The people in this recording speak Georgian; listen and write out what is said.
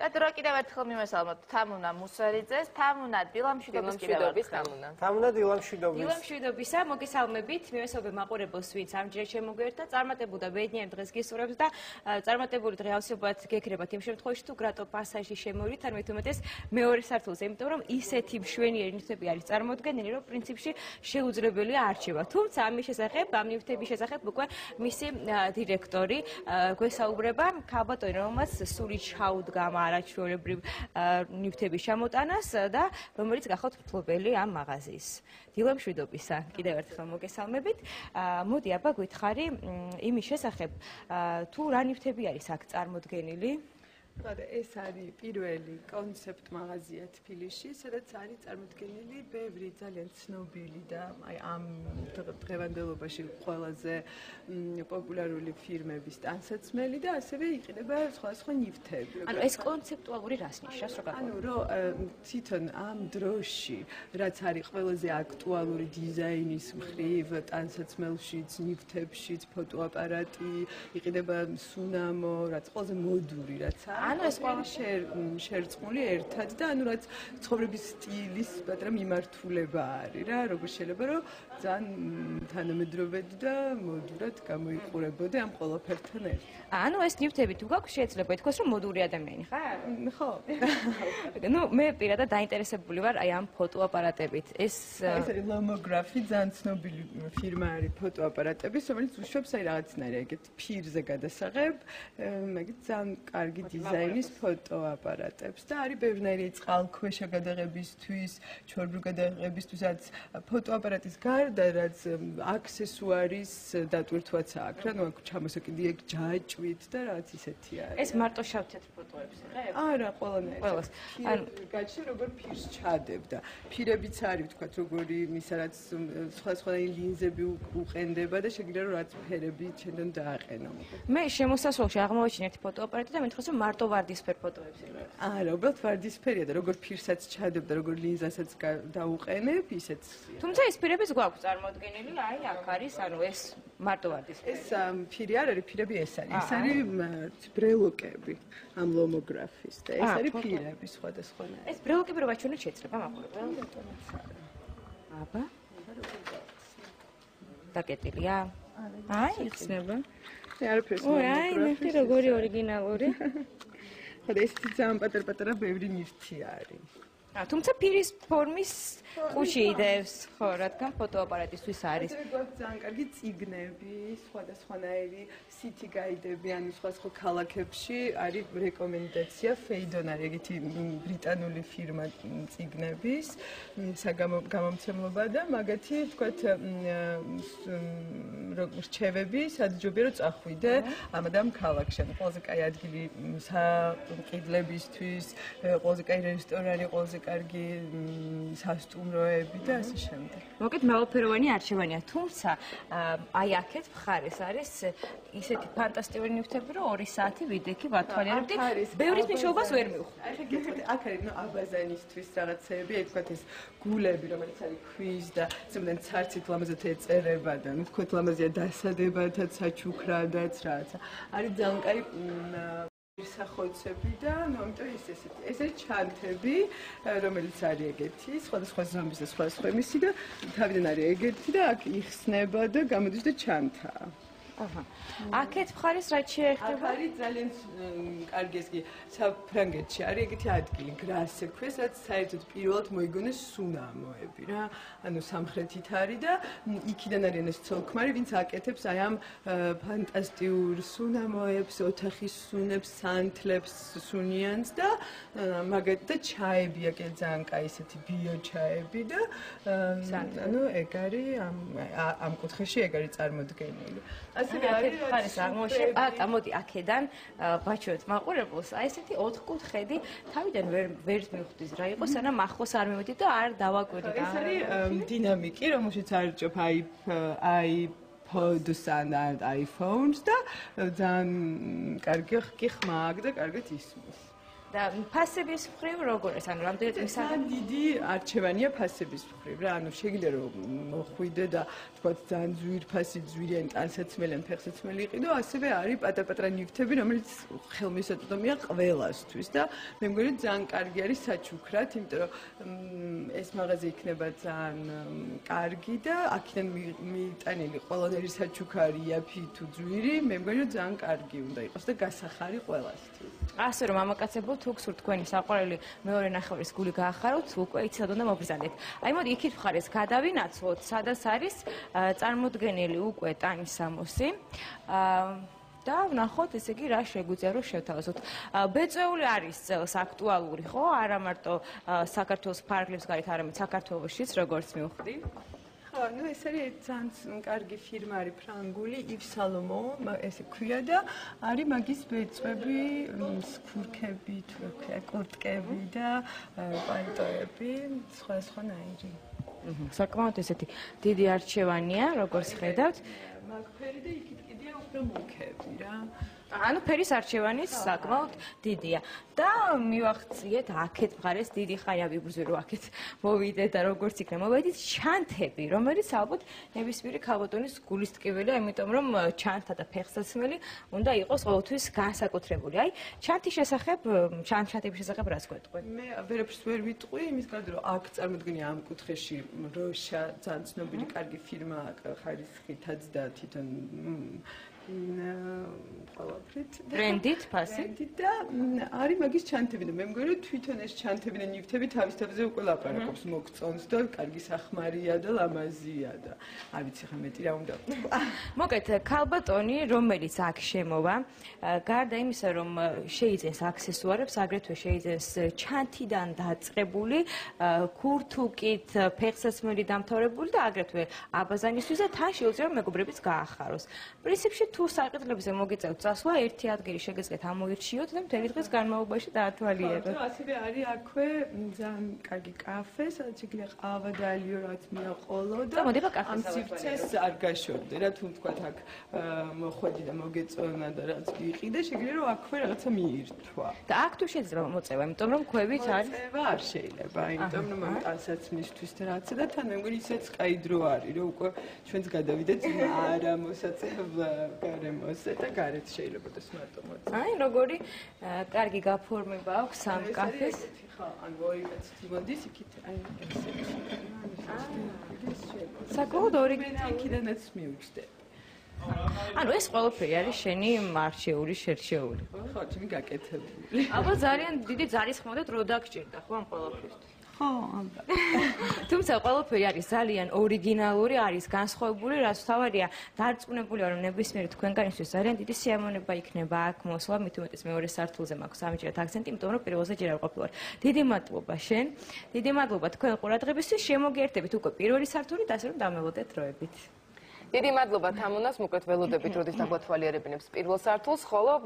Პეტრო კიდევ ერთხელ მიმესალმოთ თამუნა მუსერიძეს, თამუნა დილამშვიდობის კიდევ ერთხელ. თამუნა დილამშვიდობის. დილამშვიდობისა, მოგესალმებით, მიმესალმე მაყურებელს, ვინც ამჯერად შემოგვიერთდა, წარმატებულ და ბედნიერ დღეს გისურვებთ და წარმატებული დღე ავსებად გექრებათ იმ შემთხვევაში, თუ გრატო პასაჟი შემოვლით, ან მით უმეტეს მეორე სართულზე, იმიტომ რომ ისეთი მშვენიერი ნივთები არის წარმოდგენილი, რომ პრინციპში შეუძლებელია არჩევა. თუმცა ამის შესახებ, ამ ნივთების შესახებ უკვე მისი დირექტორი გვესაუბრება, ქალბატონი, რომელმაც სული ჩაუდგა არაჩვეულებრივ ნივთების ჩამოტანას და რომელიც გახავთ მფლობელი ამ მაღაზიის. დილამშვიდობისა, კიდევ ერთხელ მოგესალმებით. მოდი აბა გითხარი იმის შესახებ, თუ რა ნივთები არის აქ წარმოდგენილი? ეს არის პირველი კონცეპტ მაღაზია თბილისში, სადაც არის წარმოდგენილი ბევრი ძალიან ცნობილი და ამ დღევანდელობაში ყველაზე პოპულარული ფირმების ტანსაცმელი და ასევე იყიდება სხვადასხვა ნივთები. ანუ ეს კონცეპტუალური რას ნიშნავს, რა ანუ რომ თვითონ ამ დროში, რაც არის ყველაზე აქტუალური დიზაინის მხრივ, ტანსაცმელშიც, ნივთებშიც, ფოტოაპარატი, იყიდება სუნამო, რაც ყველაზე მოდური, რაც ანუ ეს ყველა შერწყმული ერთად და ანუ რაც ცხოვრების სტილის პატრა მიმართულება არის რა, როგორ შეიძლება რომ ძალიან თანამედროვედ და მოდურად გამოიყურებოდე ამ ყველაფერთან ერთად. ანუ ეს ნივთები თუ გაქვს შეიძლება ითქვას რომ მოდური ადამიანი ხარ? ხო. ნუ მე პირადად დაინტერესებული ვარ აი ამ ფოტოაპარატებით. ეს არის ლომოგრაფი, ძალიან ცნობილი ფირმა არის ფოტოაპარატების, რომელიც უშვებს აი რაღაცნაირად ეგეთ ფირზე გადასაღებ, მაგით ძალიან კარგი დიზაინის ფოტოაპარატებს და არის ბევრნაირი წყალქვეშა გადაღებისთვის, ჩვეულებრივ გადაღებისთვის, რაც ფოტოაპარატის გარდა, რაც აქსესუარის დატვირთვაც აქვს, რა, ნუ აქ ჩამოსაკიდი ეგ ჯაჭვით და რაც ისეთი არის. ეს მარტო შავ-თეთრ ფოტოებს იღებ? არა, ყველანაირად. ყველას. ანუ გაჩი როგორ ფირს ჩადებდა. ფირებიც არის, ვთქვათ, როგორი ისა რაც სხვადასხვანაირი ლინზები უყენდება და შეგვიძლია რომ რაც ფერები ჩემთან დააყენო. მე შემოსასვლელში აღმოვაჩინე ერთი ფოტოაპარატი და მითხოს რომ მარტო ვარდისფერ ფოტოებს იღებ. არა, უბრალოდ ვარდისფერია და როგორ ფირსაც ჩადებდა, როგორ ლინზასაც დაუყენებ, ისეც. თუმცა ეს ფირებიც გვაქვს წარმოდგენილი, აი აქ არის, ანუ ეს მარტო ვარდისფერი. ეს ფირი არ არის, ფირები ეს არის. ეს არის ბრელოკები ამ ლომოგრაფის და ეს არის ფირები სხვადასხვანაირი. ეს ბრელოკები რო ვაჩვენოთ შეიძლება მაყურებელს? აბა. დაკეტილია? აი, იხსნება. არაფერს აი, ნახე როგორი ორიგინალური. ხოდა ეს ძალიან პატარ-პატარა ბევრი ნივთი არის. თუმცა ფირის ფორმის ყუში იდეებს, ხო, რადგან ფოტოაპარატისთვის არის. ასევე გვაქვს ძალიან კარგი წიგნები, სხვადასხვანაირი city guide-ები, ანუ სხვადასხვა ქალაქებში არის რეკომენდაცია, Phaidon არის ეგეთი ბრიტანული ფირმა წიგნების, გამომცემლობა და მაგათი, ვთქვათ, რჩევები, სადჯობია რომ წახვიდე ამადამ ქალაქში. ყველაზე კაი ადგილი საკიდლებისთვის, ყველაზე კაი რესტორანი, ყველაზე კარგი სასტუმროები და ასე შემდეგ. მოკეთ მრავალფეროვანი არჩევანია, თუმცა აი აქეთ მხარეს არის ისეთი ფანტასტიკური ნივთები, რომ 2 საათი ვიდექი ვათვალიერებდი, ბევრის მნიშვნელობას ვერ მივხვდი. აი გეტყვით, აქ არის აბაზანისთვის რაღაცეები, აი თქვათ ეს გულები, რომელიც არის ქვის და ზემოდან ცარცით ლამაზად ეწერება და ნუ თქვათ ლამაზია დასადებათაც, საჩუქრადაც რაღაცა. არის ძალიან კაი სახოცები და ნუ ამიტომ ეს ჩანთები, რომელიც არის ეგეთი, სხვადასხვა ზომის და სხვადასხვა იმისი და თავიდან არის ეგეთი და აქ იხსნება და გამოდის და ჩანთაა. აჰა. აქეთ მხარეს რაც შეეხება არის ძალიან კარგი ეს კი საფრანგეთში არის ეგეთი ადგილი, გრასე ქვეს, რაც საერთოდ პირველად მოიგონეს სუნამოები რა. ანუ სამხრეთით არის და იქიდან არიან ეს ცოლ-ქმარი, ვინც აკეთებს აი ამ ფანტასტიურ სუნამოებს, ოთახის სუნებს, სანთლებს, სუნიანს და მაგათ და ჩაები აკეთე ძალიან კაი ესეთი ბიო ჩაები და ანუ ეგ არის ამ კუთხეში ეგ არის წარმოდგენილი. ასევე არის აღმოჩენ. მოდი აქედან ვაჩვენოთ მაყურებელს. აი ესეთი 4 კუთხედი თავიდან ვერ მივხვდი რა იყო, სანამ ახლოს არ მივედი და არ დავაკვირდი. ეს არის დინამიკი, რომელშიც არ ჭოფ iPods ან iPhones და ძალიან კარგი ხმა აქვს და კარგად ისმის. და ფასების მხრივ როგორ ეს, ანუ რამდენად მისაღები? დიდი არჩევანია ფასების მხრივ რა, ანუ შეიძლება რომ მოხვიდე და თქვა ძალიან ძვირფასი, ძვირიანი ტანსაცმელი ან ფეხსაცმელი იყიდო, ასევე არის პატარ-პატარა ნივთები, რომელიც ხელმისაწვდომია ყველასთვის და მე მგონი ძალიან კარგი არის საჩუქრად, იმიტომ რომ ეს მაღაზია იქნება ძალიან კარგი და აქედან მიიტანილი ყველანაირი საჩუქარი, იაფი თუ ძვირი, მე მგონი რომ ძალიან კარგი უნდა იყოს და გასახარი ყველასთვის. ასე რომ მამაკაცებო თუ გსურთ თქვენი საყვარელი მეორე ნახევრის გული გაახაროთ, უკვე იცოდეთ უნდა მოგბრძანდეთ. აი მოდი იქით მხარეს გადავინაცვლოთ, სადაც არის წარმოდგენილი უკვე ტანისამოსი. და ვნახოთ ესე იგი რა შეგვიძლია რომ შევთავაზოთ. ბეწვეული არის წელს აქტუალური, ხო? არა მარტო საქართველოს ფარგლებს გარეთ, არამედ საქართველოშიც, როგორც მივხვდი. ხო, ну ეს არის ძალიან კარგი ფირმა არის ფრანგული, Yves Saint Laurent, ესე ქვია და არის მაგის ბეწვები, სქურქები, თუ რა ქვია, კურტკები და პალტოები, სხვადასხვანაირი. საკმაოდ ესეთი დიდი არჩევანია, როგორც ხედავთ. მაგფერი და იქით კიდია უფრო მუქები რა. ანუ ფერის არჩევანიც საკმაოდ დიდია. და მივახციეთ აქეთ მხარეს დიდი ხანია ვიბრძვი რომ აქეთ მოვიდეთ და როგორც იქნება მოვედით ჩანთები, რომელიც ალბათ ნებისმიერი ქალბატონის გულისტკივილია, იმიტომ რომ ჩანთა და ფეხსაცმელი უნდა იყოს ყოველთვის განსაკუთრებული. აი, ჩანთის შესახებ, ჩანთების შესახებ რას გვეტყვი? მე ვერაფერს ვერ ვიტყვი, იმის გარდა რომ აქ წარმოდგენია ამ კუთხეში როშა, ძალიან ცნობილი კარგი ფირმა ხარისხითაც და თვითონ ყველაფრით ბრენდით, ფასით და არის მაგის ჩანთები და მე მგონი რომ თვითონ ეს ჩანთები და ნივთები თავის თავზე უკვე ლაპარაკობს, მოგწონს და კარგი სახმარია და ლამაზია და არ ვიცი ხა მეტი რა უნდა ვთქვა. მოკეთ ქალბატონი, რომელიც აქ შემოვა, გარდა იმისა, რომ შეიძენს აქსესუარებს, აგრეთვე შეიძენს ჩანთიდან დაწყებული, ქურთუკით, ფეხსაცმელი დამთავრებული და აგრეთვე აბაზანისთვის და თან შეუძლია მეგობრებიც გაახაროს. პრინციპში თუ საკითხებზე მოგიწევთ წასვლა, ერთი ადგილი შეგეძლეთ ამოირჩიოთ და მთელი დღის განმავლობაში დაათვალიეროთ. ასევე არის აქვე ძალიან კარგი კაფე, სადაც შეიძლება ყავა და ალიო რაც მიაყოლო და ამ სივრცეს არ გაშორდე რა, თუ თქვათ აქ მოხვედი და მოგეწონა და რაც გიყიდე, შეიძლება რომ აქვე რაღაცა მიირთვა. და აქ თუ შეიძლება მოწევა, იმიტომ რომ ქვევით არის. მოწევა არ შეიძლება, იმიტომ რომ ამ ტანსაცმლისთვის და რაცა და თან მე მგონი ისეც კაი დრო არის, რომ უკვე ჩვენც გადავიდეთ არა მოსაწევ გარემოზე და გარეთ შეიძლება და მარტო მოწევა. აი, როგორი კარგი გაფორმება აქვს ამ კაფეს. ხო, ან ორი კაცი მოდის იქით, აი ესეთი. საკმაოდ ორიგინალური. იქიდანაც მივუჯდები. ანუ ეს ყველაფერი არის შენი მარჩეული, შერჩეული. ხო, ჩემი გაკეთებული. ალბათ ძალიან დიდი ძალისხმევა და დრო დაგჭირდა, ხო, ამ ყველაფერთვის. ხო, ალბათ. თუმცა ყველაფერი არის ძალიან ორიგინალური, არის განსხვავებული, რაც თავარია დარწმუნებულია, რომ ნებისმიერი თქვენგანისთვის ძალიან დიდი სიამოვნება იქნება აქ მოსვლა, მით უმეტეს მეორე სართულზე მაქვს ამჯერად აქცენტი, იმიტომ რომ პირველზე ჯერ არ ყოფილვარ. დიდი მადლობა შენ, დიდი მადლობა თქვენ ყურადღებისთვის, შემოგიერთებით უკვე პირველი სართულით, ასე რომ დამელოდეთ დროებით. დიდი მადლობა თამუნას, მოკლედ ველოდებით როდის დაგვათვალიერებინებს პირველ სართულს, ხოლო